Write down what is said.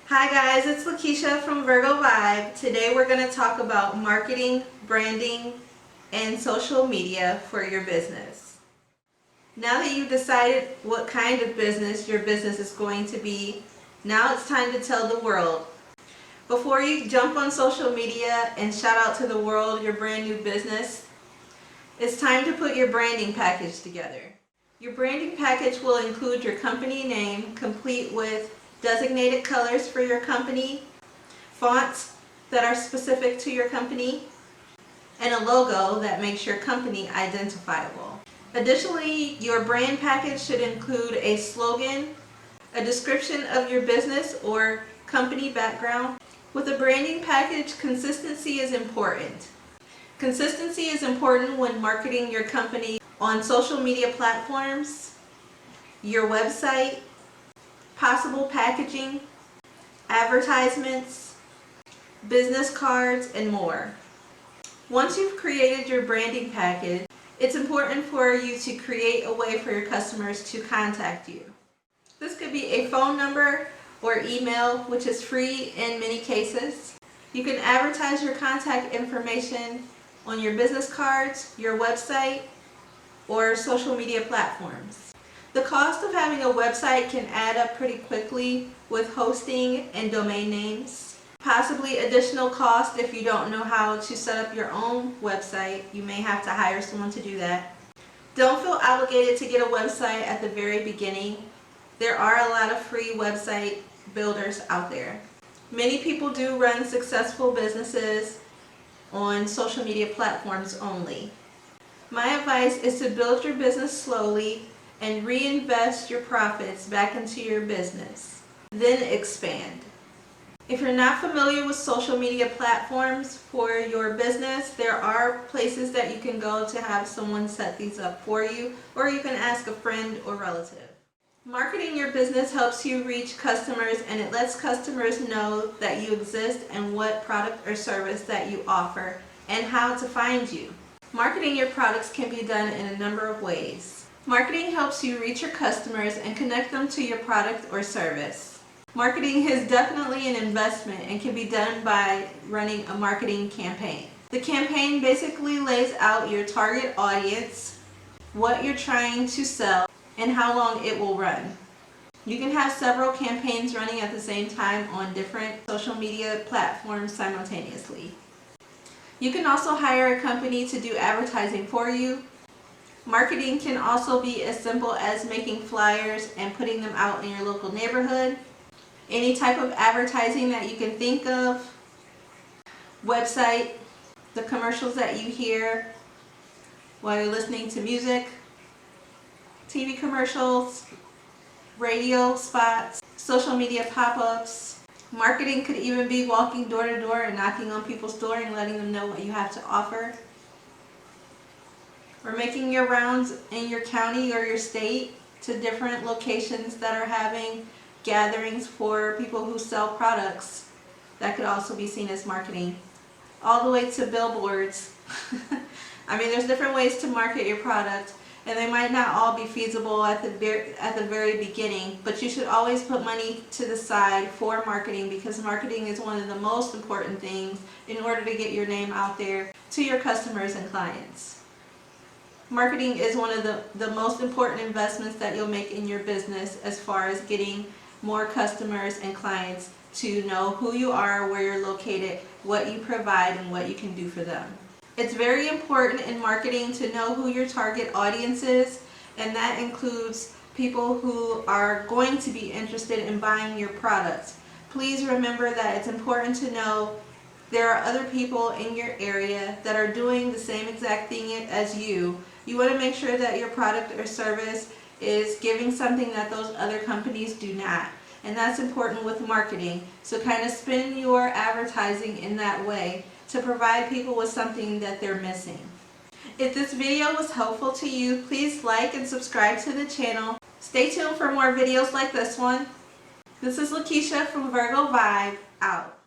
Hi guys, it's Lakeisha from Virgo Vibe. Today we're going to talk about marketing, branding, and social media for your business. Now that you've decided what kind of business your business is going to be, now it's time to tell the world. Before you jump on social media and shout out to the world your brand new business, it's time to put your branding package together. Your branding package will include your company name, complete with designated colors for your company, fonts that are specific to your company, and a logo that makes your company identifiable. Additionally, your brand package should include a slogan, a description of your business or company background. With a branding package, consistency is important. Consistency is important when marketing your company on social media platforms, your website, possible packaging, advertisements, business cards, and more. Once you've created your branding package, it's important for you to create a way for your customers to contact you. This could be a phone number or email, which is free in many cases. You can advertise your contact information on your business cards, your website, or social media platforms. The cost of having a website can add up pretty quickly with hosting and domain names. Possibly additional cost if you don't know how to set up your own website. You may have to hire someone to do that. Don't feel obligated to get a website at the very beginning. There are a lot of free website builders out there. Many people do run successful businesses on social media platforms only. My advice is to build your business slowly and reinvest your profits back into your business, then expand. If you're not familiar with social media platforms for your business, there are places that you can go to have someone set these up for you, or you can ask a friend or relative. Marketing your business helps you reach customers, and it lets customers know that you exist and what product or service that you offer and how to find you. Marketing your products can be done in a number of ways. Marketing helps you reach your customers and connect them to your product or service. Marketing is definitely an investment and can be done by running a marketing campaign. The campaign basically lays out your target audience, what you're trying to sell, and how long it will run. You can have several campaigns running at the same time on different social media platforms simultaneously. You can also hire a company to do advertising for you. Marketing can also be as simple as making flyers and putting them out in your local neighborhood. Any type of advertising that you can think of. Website, the commercials that you hear while you're listening to music, TV commercials, radio spots, social media pop-ups. Marketing could even be walking door to door and knocking on people's door and letting them know what you have to offer. Or making your rounds in your county or your state to different locations that are having gatherings for people who sell products. That could also be seen as marketing. All the way to billboards. I mean, there's different ways to market your product, and they might not all be feasible at the very beginning, but you should always put money to the side for marketing, because marketing is one of the most important things in order to get your name out there to your customers and clients. Marketing is one of the most important investments that you'll make in your business as far as getting more customers and clients to know who you are, where you're located, what you provide, and what you can do for them. It's very important in marketing to know who your target audience is, and that includes people who are going to be interested in buying your products. Please remember that it's important to know there are other people in your area that are doing the same exact thing as you. You want to make sure that your product or service is giving something that those other companies do not. And that's important with marketing. So kind of spin your advertising in that way to provide people with something that they're missing. If this video was helpful to you, please like and subscribe to the channel. Stay tuned for more videos like this one. This is Lakeisha from Virgo Vibe, out.